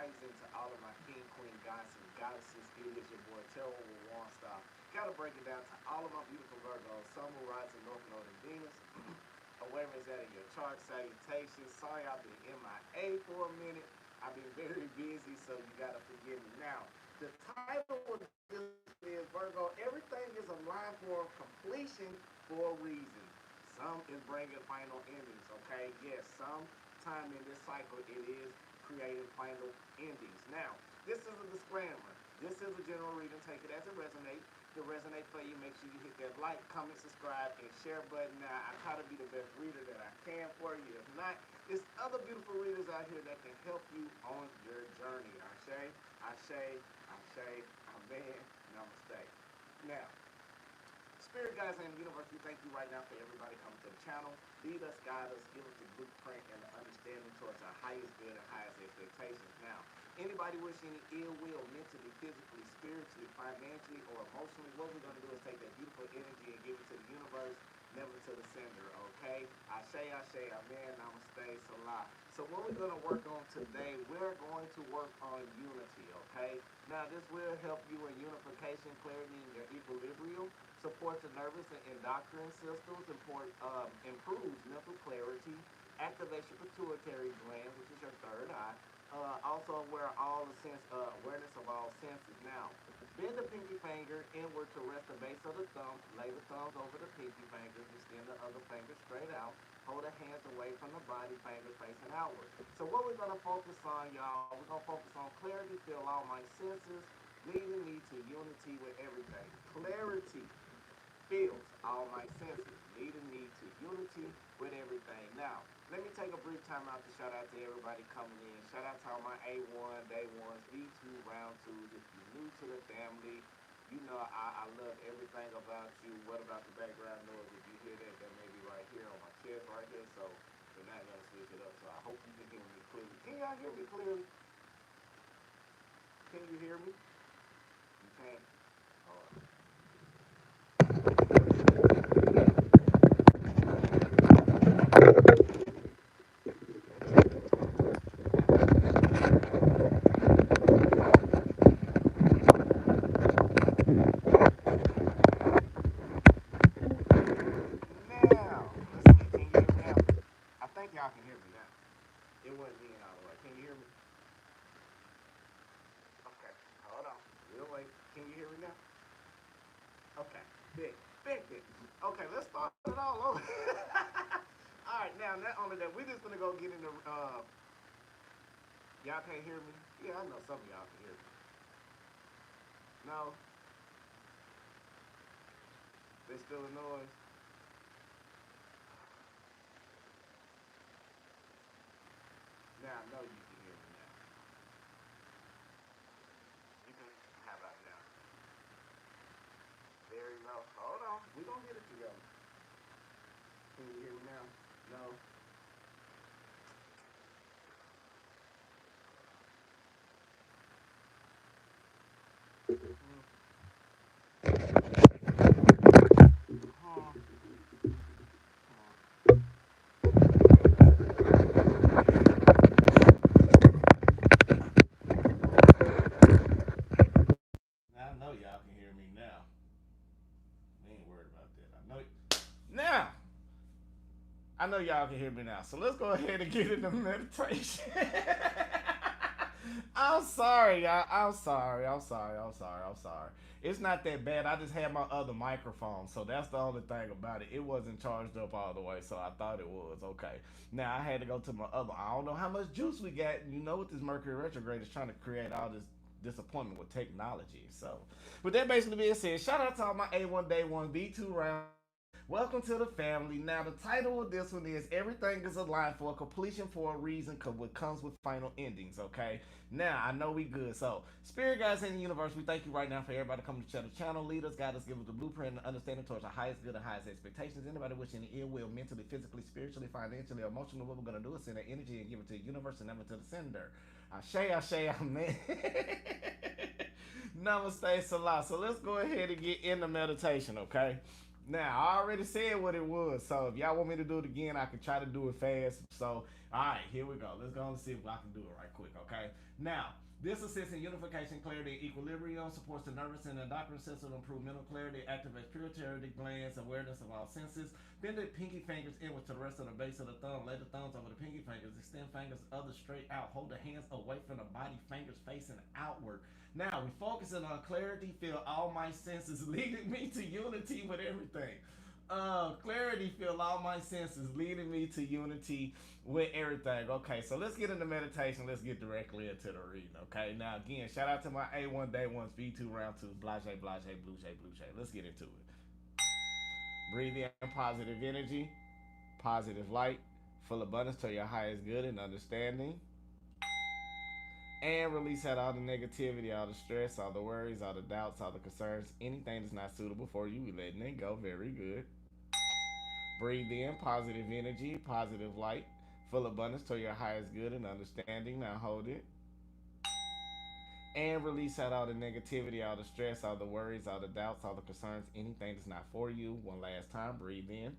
rising to all of my king, queen, gods, and goddesses. It is your boy, Terrell with Waunstar. Gotta break it down to all of my beautiful Virgos, Sun, Moon, Rising, North Node, and Venus. Wherever it's at in your chart, salutations. Sorry I've been MIA for a minute. I've been very busy, so you gotta forgive me. Now, the title of this one is Virgo. Everything is aligned for completion for a reason. Some is bringing final endings, okay? Yes, sometime in this cycle it is creating final endings. Now, this is a disclaimer. This is a general reading. Take it as it resonates. If it resonates for you, make sure you hit that like, comment, subscribe, and share button. Now, I try to be the best reader that I can for you. If not, there's other beautiful readers out here that can help you on your journey. Ashe, Ashe, Ashe, Amen, Namaste. Now, Spirit guides in the universe, we thank you right now for everybody coming to the channel. Lead us, guide us, give us the blueprint and the understanding towards our highest good and highest expectations. Now, anybody wishing any ill will, mentally, physically, spiritually, financially, or emotionally, what we're going to do is take that beautiful energy and give it to the universe, never to the sender, okay? Ashe, Ashe, Amen, Namaste, Salah. So what we're going to work on today, we're going to work on unity, okay? Now, this will help you in unification, clarity, and your equilibrium, supports the nervous and endocrine systems, improves mental clarity, activates your pituitary gland, which is your third eye. Also aware all the awareness of all senses. Now, bend the pinky finger inward to rest the base of the thumb. Lay the thumbs over the pinky fingers. Extend the other finger straight out. Hold the hands away from the body, fingers facing outward. So what we're going to focus on, y'all, we're going to focus on clarity, feel all my senses, leading me to unity with everything. Clarity feels all my senses, leading me to unity with everything. Now, let me take a brief time out to shout out to everybody coming in. Shout out to all my A1, Day 1s, B2, Round 2s. If you're new to the family, you know I love everything about you. What about the background noise? If you hear that, that may be right here on my chest right here. So we're not going to switch it up. So I hope you can hear me clearly. Can y'all hear me clearly? Can you hear me? You can't? All right. Now, let's see. Can you hear me now? I think y'all can hear me now. It wasn't being all the way. Can you hear me? Okay. Hold on. We'll wait. Can you hear me now? Okay. Big. Big, big. Okay, let's start it all over. All right, now, not only that, we're just going to go get in the. Y'all can't hear me? Yeah, I know some of y'all can hear me. No? There's still a noise? Now, I know you can hear me now. You can. How about now? Very low. Hold on. We're going to get it together. Can you hear me now? No? Mm. Huh. Huh. I know y'all can hear me now. We ain't worried about that. I know. Now, I know y'all can hear me now. So let's go ahead and get into meditation. I'm sorry, y'all. I'm sorry. I'm sorry. I'm sorry. I'm sorry. It's not that bad. I just had my other microphone, so that's the only thing about it. It wasn't charged up all the way, so I thought it was okay. Now I had to go to my other. I don't know how much juice we got. You know what this Mercury retrograde is trying to create all this disappointment with technology. So, with that basically being said, shout out to all my A1 Day 1 B2 round. Welcome to the family. Now, the title of this one is Everything is Aligned for a Completion for a Reason, what comes with final endings, okay? Now, I know we good. So, Spirit guys in the universe, we thank you right now for everybody coming to the channel. Lead us, guide us, give us the blueprint and understanding towards our highest good and highest expectations. Anybody wishing ill will, mentally, physically, spiritually, financially, emotionally, what we're going to do is send that energy and give it to the universe and never to the sender. Ashe, Ashe, Amen. Namaste, Salah. So let's go ahead and get into meditation, okay? Now, I already said what it was, so if y'all want me to do it again, I can try to do it fast. So, alright, here we go. Let's go and see if I can do it right quick, okay? Now, this assists in unification, clarity, and equilibrium, supports the nervous and endocrine system to improve mental clarity, activates pituitary glands, awareness of all senses. Bend the pinky fingers inward to the rest of the base of the thumb. Lay the thumbs over the pinky fingers. Extend fingers others straight out. Hold the hands away from the body, fingers facing outward. Now, we focusing on clarity, feel all my senses leading me to unity with everything. Clarity, feel all my senses leading me to unity with everything. Okay, so let's get into meditation. Let's get directly into the reading. Okay, now again, shout out to my A1 Day Ones, V2 Round 2, Blase, Blase, Blue Jay, Blue Jay. Let's get into it. Breathe in positive energy, positive light, full abundance to your highest good and understanding. And release out all the negativity, all the stress, all the worries, all the doubts, all the concerns, anything that's not suitable for you. We letting it go. Very good. Breathe in positive energy, positive light, full abundance to your highest good and understanding. Now hold it. And release out all the negativity, all the stress, all the worries, all the doubts, all the concerns, anything that's not for you. One last time. Breathe in.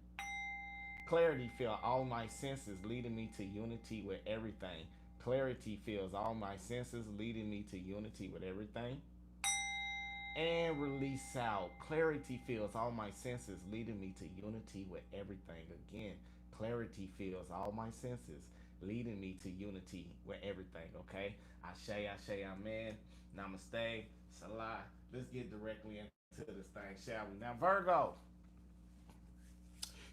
Clarity feel all my senses leading me to unity with everything. Clarity feels all my senses leading me to unity with everything. And release out. Clarity feels all my senses leading me to unity with everything. Again, clarity feels all my senses leading me to unity with everything. Okay? Ashe, amen. Namaste. Salah. Let's get directly into this thing, shall we? Now, Virgo,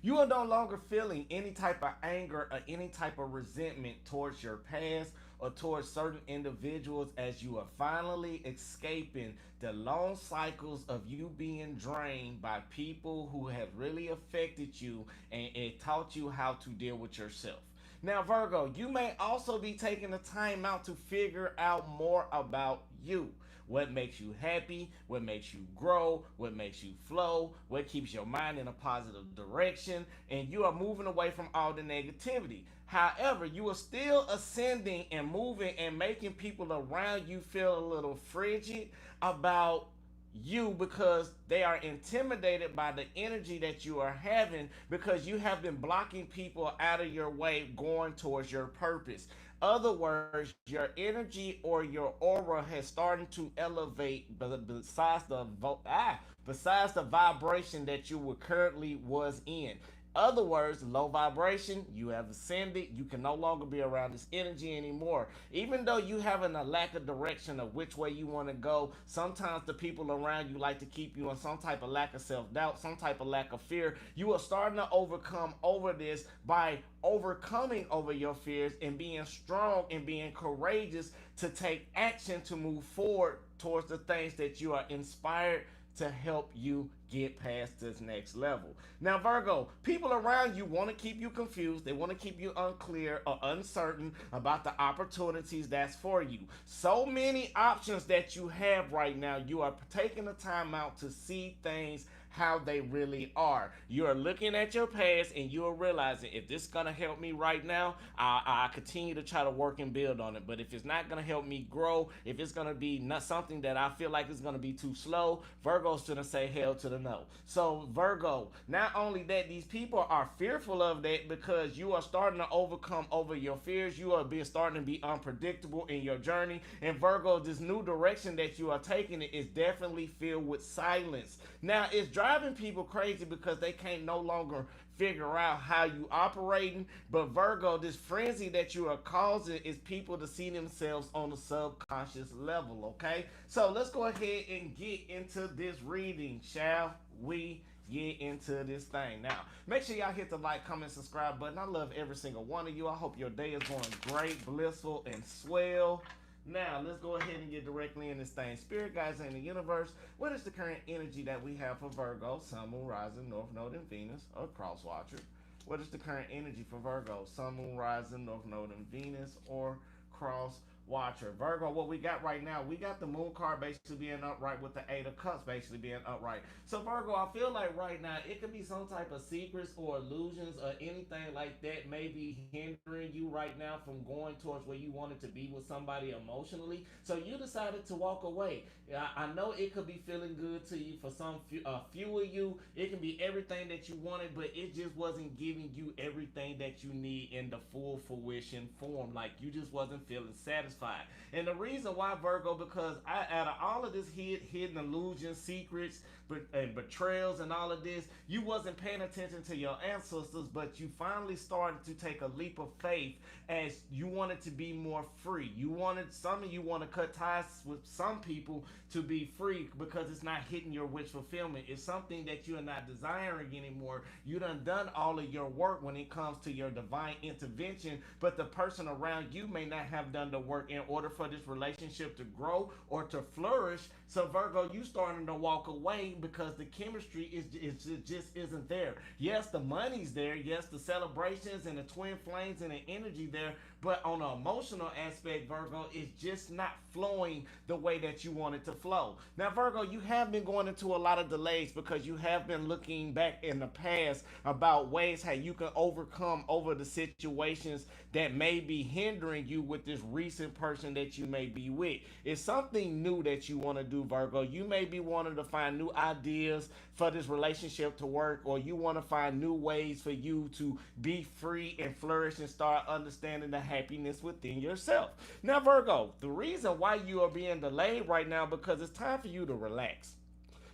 you are no longer feeling any type of anger or any type of resentment towards your past or towards certain individuals as you are finally escaping the long cycles of you being drained by people who have really affected you and it taught you how to deal with yourself. Now, Virgo, you may also be taking the time out to figure out more about you. What makes you happy, what makes you grow, what makes you flow, what keeps your mind in a positive direction, and you are moving away from all the negativity. However, you are still ascending and moving and making people around you feel a little frigid about you because they are intimidated by the energy that you are having because you have been blocking people out of your way going towards your purpose. Other words, your energy or your aura has started to elevate besides the vibration that you were currently was in. Other words, low vibration, you have ascended. You can no longer be around this energy anymore. Even though you having a lack of direction of which way you want to go, sometimes the people around you like to keep you in some type of lack of self-doubt, some type of lack of fear. You are starting to overcome over this by overcoming over your fears and being strong and being courageous to take action to move forward towards the things that you are inspired to help you get past this next level. Now, Virgo, people around you want to keep you confused. They want to keep you unclear or uncertain about the opportunities that's for you. So many options that you have right now, you are taking the time out to see things how they really are. You are looking at your past and you are realizing if this is going to help me right now, I continue to try to work and build on it. But if it's not going to help me grow, if it's going to be not something that I feel like is going to be too slow, Virgo's going to say hell to the no. So Virgo, not only that, these people are fearful of that because you are starting to overcome over your fears. You are being starting to be unpredictable in your journey. And Virgo, this new direction that you are taking it is definitely filled with silence. Now it's driving people crazy because they can't no longer figure out how you operating. But Virgo, this frenzy that you are causing is people to see themselves on a subconscious level. Okay, so let's go ahead and get into this reading, shall we? Get into this thing. Now, make sure y'all hit the like, comment, subscribe button. I love every single one of you. I hope your day is going great, blissful, and swell. Now, let's go ahead and get directly in this thing. Spirit guides in the universe, what is the current energy that we have for Virgo, Sun, Moon, Rising, North Node, and Venus, or Cross Watcher? What is the current energy for Virgo, Sun, Moon, Rising, North Node, and Venus, or Cross watcher. Virgo, what we got right now, we got the moon card basically being upright with the eight of cups basically being upright. So Virgo, I feel like right now it could be some type of secrets or illusions or anything like that may be hindering you right now from going towards where you wanted to be with somebody emotionally. So you decided to walk away. I know it could be feeling good to you for some few of you. It can be everything that you wanted, but it just wasn't giving you everything that you need in the full fruition form. Like you just wasn't feeling satisfied. And the reason why, Virgo, because out of all of this hidden illusions, secrets, and betrayals and all of this, you wasn't paying attention to your ancestors, but you finally started to take a leap of faith as you wanted to be more free. You wanted, some of you want to cut ties with some people to be free because it's not hitting your wish fulfillment. It's something that you are not desiring anymore. You done all of your work when it comes to your divine intervention, but the person around you may not have done the work in order for this relationship to grow or to flourish. So Virgo, you starting to walk away because the chemistry is just isn't there. Yes, the money's there. Yes, the celebrations and the twin flames and the energy there. But on an emotional aspect, Virgo, it's just not flowing the way that you want it to flow. Now, Virgo, you have been going into a lot of delays because you have been looking back in the past about ways how you can overcome over the situations that may be hindering you with this recent person that you may be with. It's something new that you want to do, Virgo. You may be wanting to find new ideas for this relationship to work, or you want to find new ways for you to be free and flourish and start understanding the happiness within yourself. Now, Virgo, the reason why you are being delayed right now because it's time for you to relax.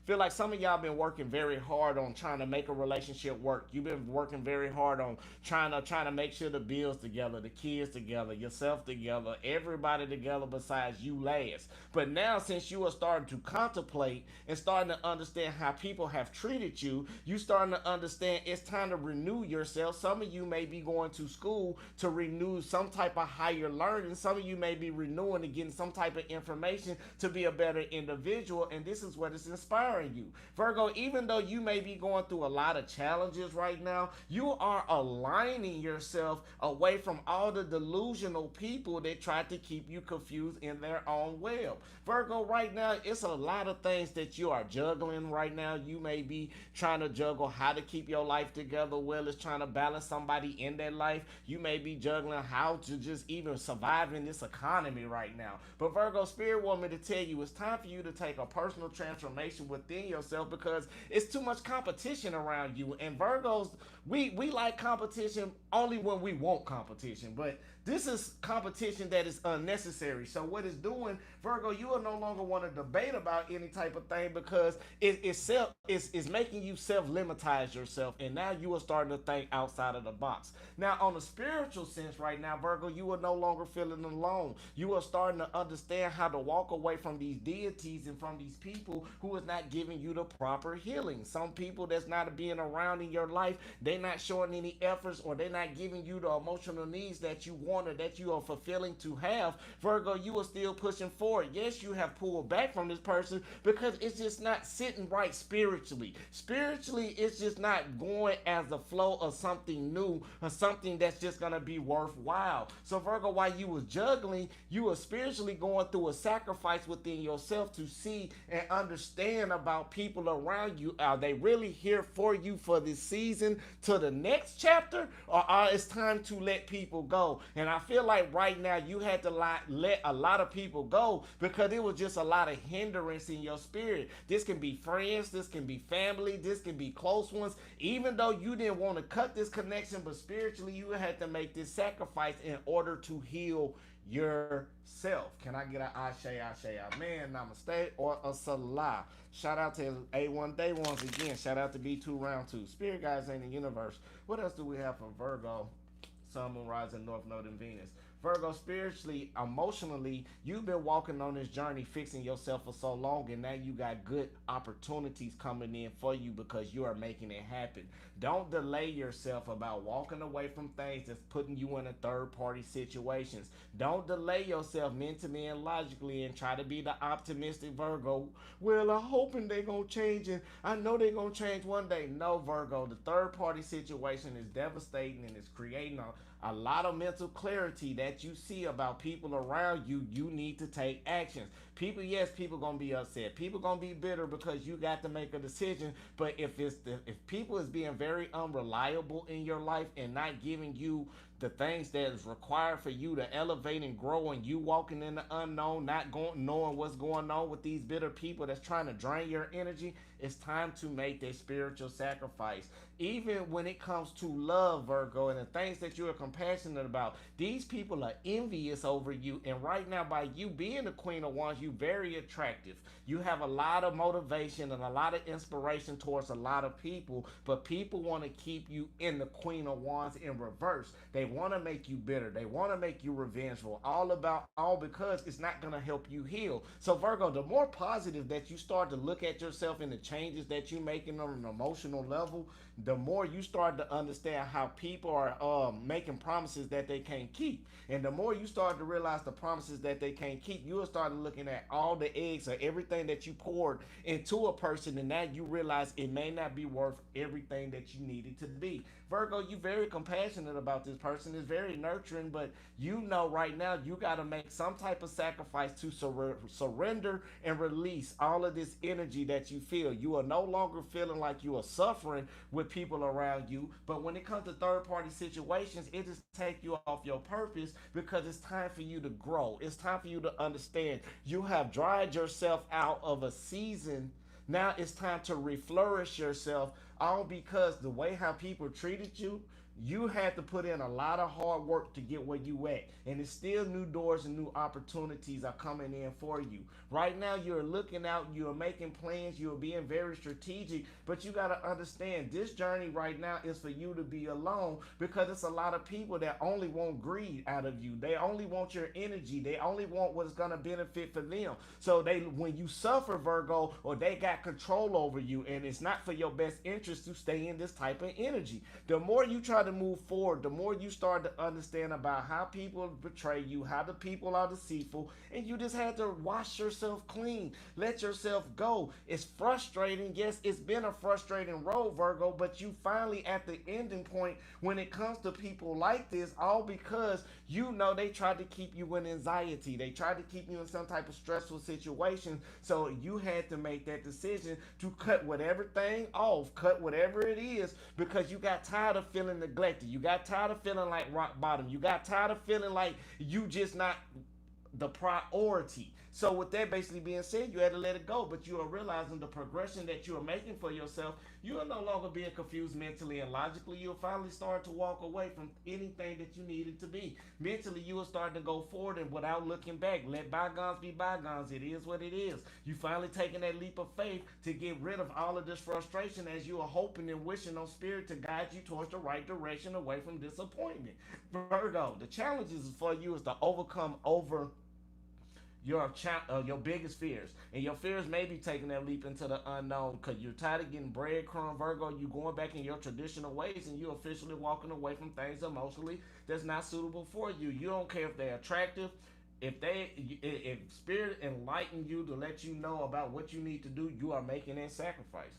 Feel like some of y'all been working very hard on trying to make a relationship work. You've been working very hard on trying to make sure the bills together, the kids together, yourself together, everybody together besides you last. But now since you are starting to contemplate and starting to understand how people have treated you, you starting to understand it's time to renew yourself. Some of you may be going to school to renew some type of higher learning. Some of you may be renewing and getting some type of information to be a better individual, and this is what is inspiring you. Virgo, even though you may be going through a lot of challenges right now, you are aligning yourself away from all the delusional people that try to keep you confused in their own web. Virgo, right now, it's a lot of things that you are juggling right now. You may be trying to juggle how to keep your life together well as trying to balance somebody in that life. You may be juggling how to just even survive in this economy right now. But Virgo, Spirit want me to tell you it's time for you to take a personal transformation within yourself because it's too much competition around you. And Virgos, we like competition only when we want competition. But this is competition that is unnecessary. So what it's doing, Virgo, you will no longer want to debate about any type of thing because it's making you self-limitize yourself. And now you are starting to think outside of the box. Now, on a spiritual sense right now, Virgo, you are no longer feeling alone. You are starting to understand how to walk away from these deities and from these people who is not giving you the proper healing. Some people that's not being around in your life, they not showing any efforts or they're not giving you the emotional needs that you want or that you are fulfilling to have. Virgo, you are still pushing forward. Yes, you have pulled back from this person because it's just not sitting right spiritually. Spiritually, it's just not going as the flow of something new or something that's just going to be worthwhile. So Virgo, while you was juggling, you were spiritually going through a sacrifice within yourself to see and understand about people around you. Are they really here for you for this season to the next chapter, or it's time to let people go? And I feel like right now you had to let a lot of people go because it was just a lot of hindrance in your spirit. This can be friends, this can be family, this can be close ones. Even though you didn't want to cut this connection, but spiritually you had to make this sacrifice in order to heal yourself. Can I get an Ashe, Ashe, Amen, Namaste, or a Salah? Shout out to A1 Day Ones again. Shout out to B2 Round 2. Spirit guys in the universe. What else do we have for Virgo? Sun, Moon, Rising, North Node, and Venus. Virgo, spiritually, emotionally, you've been walking on this journey fixing yourself for so long, and now you got good opportunities coming in for you because you are making it happen. Don't delay yourself about walking away from things that's putting you in a third-party situations. Don't delay yourself mentally and logically and try to be the optimistic Virgo. Well, I'm hoping they're going to change, and I know they're going to change one day. No, Virgo, the third-party situation is devastating and it's creating a lot of mental clarity that you see about people around you, you need to take actions. People, yes, people gonna be upset. People gonna be bitter because you got to make a decision. But if people is being very unreliable in your life and not giving you the things that is required for you to elevate and grow, and you walking in the unknown, not going knowing what's going on with these bitter people that's trying to drain your energy, it's time to make that spiritual sacrifice. Even when it comes to love, Virgo, and the things that you are compassionate about, these people are envious over you. And right now, by you being the Queen of Wands, you very attractive. You have a lot of motivation and a lot of inspiration towards a lot of people, but people want to keep you in the Queen of Wands in reverse. They want to make you bitter. They want to make you revengeful. All because it's not going to help you heal. So Virgo, the more positive that you start to look at yourself and the changes that you're making on an emotional level, the more you start to understand how people are making promises that they can't keep. And the more you start to realize the promises that they can't keep, you'll start looking at all the eggs or everything that you poured into a person, and now you realize it may not be worth everything that you needed to be. Virgo, you very compassionate about this person. It's very nurturing, but you know right now you got to make some type of sacrifice to surrender and release all of this energy that you feel. You are no longer feeling like you are suffering with people around you, but when it comes to third party situations, it just take you off your purpose because it's time for you to grow. It's time for you to understand you have dried yourself out of a season. Now it's time to reflourish yourself, all because the way how people treated you, you had to put in a lot of hard work to get where you at. And it's still new doors and new opportunities are coming in for you. Right now you're looking out, you're making plans, you're being very strategic, but you got to understand this journey right now is for you to be alone because it's a lot of people that only want greed out of you. They only want your energy. They only want what's going to benefit for them. So they when you suffer, Virgo, or they got control over you, and it's not for your best interest to stay in this type of energy. The more you try to move forward, the more you start to understand about how people betray you, how the people are deceitful, and you just had to wash yourself clean. Let yourself go. It's frustrating. Yes, it's been a frustrating road, Virgo, but you finally at the ending point when it comes to people like this, all because you know they tried to keep you in anxiety. They tried to keep you in some type of stressful situation. So you had to make that decision to cut whatever thing off, cut whatever it is, because you got tired of feeling neglected. You got tired of feeling like rock bottom. You got tired of feeling like you just not the priority. So with that basically being said, you had to let it go, but you are realizing the progression that you are making for yourself. You are no longer being confused mentally and logically. You'll finally start to walk away from anything that you needed to be. Mentally, you will start to go forward and without looking back. Let bygones be bygones. It is what it is. You finally taking that leap of faith to get rid of all of this frustration as you are hoping and wishing on spirit to guide you towards the right direction away from disappointment. Virgo, the challenges for you is to overcome over your biggest fears, and your fears may be taking that leap into the unknown because you're tired of getting breadcrumb, Virgo. You going back in your traditional ways, and you officially walking away from things emotionally that's not suitable for you. You don't care if they're attractive. If spirit enlighten you to let you know about what you need to do, you are making that sacrifice.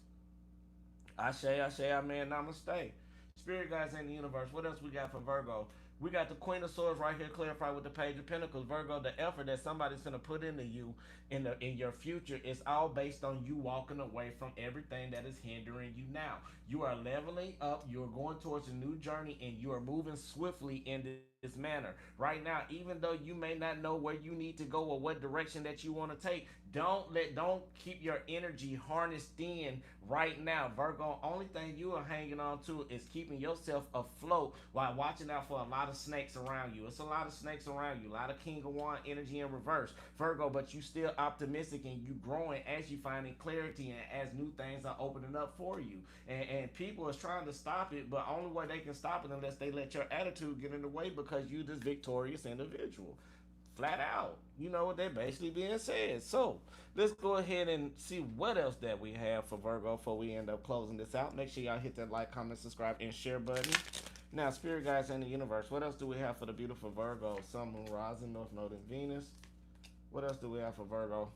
I say, amen, namaste. Spirit guys in the universe, what else we got for Virgo? We got the Queen of Swords right here clarified with the Page of Pentacles. Virgo, the effort that somebody's gonna put into you in your future is all based on you walking away from everything that is hindering you now. You are leveling up, you're going towards a new journey, and you are moving swiftly in this manner. Right now, even though you may not know where you need to go or what direction that you want to take, don't keep your energy harnessed in right now. Virgo, only thing you are hanging on to is keeping yourself afloat while watching out for a lot of snakes around you. It's a lot of snakes around you, a lot of King of Wand energy in reverse, Virgo, but you still optimistic and you growing as you finding clarity and as new things are opening up for you. And people is trying to stop it, but only way they can stop it unless they let your attitude get in the way because you this victorious individual. Flat out. You know what they're basically being said. So let's go ahead and see what else that we have for Virgo before we end up closing this out. Make sure y'all hit that like, comment, subscribe, and share button. Now, Spirit Guides in the universe, what else do we have for the beautiful Virgo? Sun, Moon, Rising, North Node, and Venus. What else do we have for Virgo?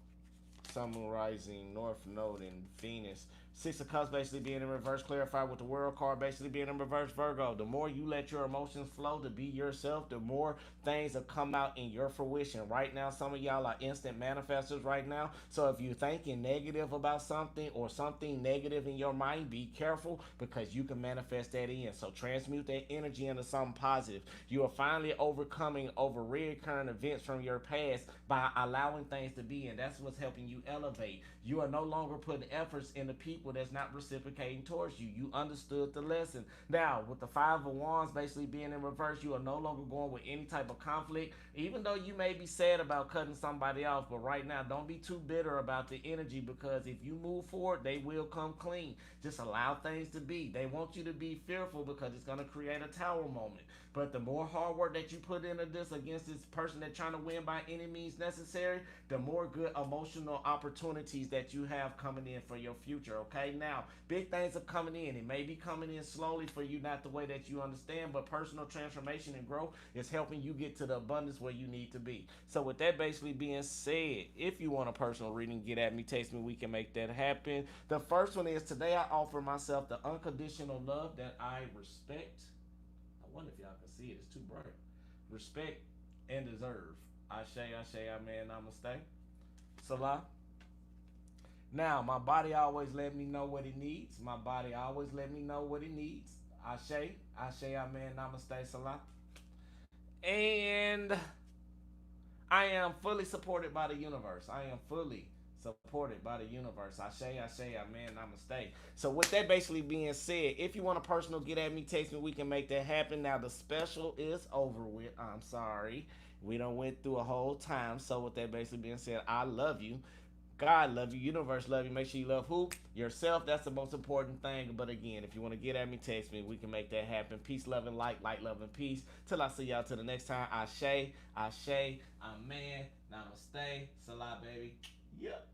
Sun, Moon, Rising, North Node, and Venus. Six of Cups basically being in reverse, clarified with the World card basically being in reverse, Virgo. The more you let your emotions flow to be yourself, the more things will come out in your fruition. Right now, some of y'all are instant manifestors right now. So if you're thinking negative about something or something negative in your mind, be careful because you can manifest that in. So transmute that energy into something positive. You are finally overcoming over recurring events from your past by allowing things to be, and that's what's helping you elevate. You are no longer putting efforts into people that's not reciprocating towards you. You understood the lesson. Now, with the Five of Wands basically being in reverse, you are no longer going with any type of conflict, even though you may be sad about cutting somebody off. But right now, don't be too bitter about the energy, because if you move forward, they will come clean. Just allow things to be. They want you to be fearful because it's going to create a tower moment. But the more hard work that you put into this against this person that's trying to win by any means necessary, the more good emotional opportunities that you have coming in for your future. Okay, now big things are coming in. It may be coming in slowly for you, not the way that you understand, but personal transformation and growth is helping you get to the abundance where you need to be. So with that basically being said, if you want a personal reading, get at me, text me, we can make that happen. The first one is, today I offer myself the unconditional love that I respect. I wonder if y'all can see it. It's too bright. Respect and deserve. Ashe, Ashe, Amen, Namaste. Salah. Now, my body always let me know what it needs. My body always let me know what it needs. Ashe, Ashe, Amen, Namaste, Salah. And I am fully supported by the universe. I am fully supported by the universe. Ashe, Ashe, Amen, Namaste. So with that basically being said, if you want a personal get at me, text me, we can make that happen. Now the special is over with. I'm sorry. We done went through a whole time. So with that basically being said, I love you. God love you. Universe love you. Make sure you love who? Yourself. That's the most important thing. But again, if you want to get at me, text me. We can make that happen. Peace, love, and light. Light, love, and peace. Till I see y'all till the next time. Ashe, Ashe, Amen, Namaste, Salah, baby. Yep.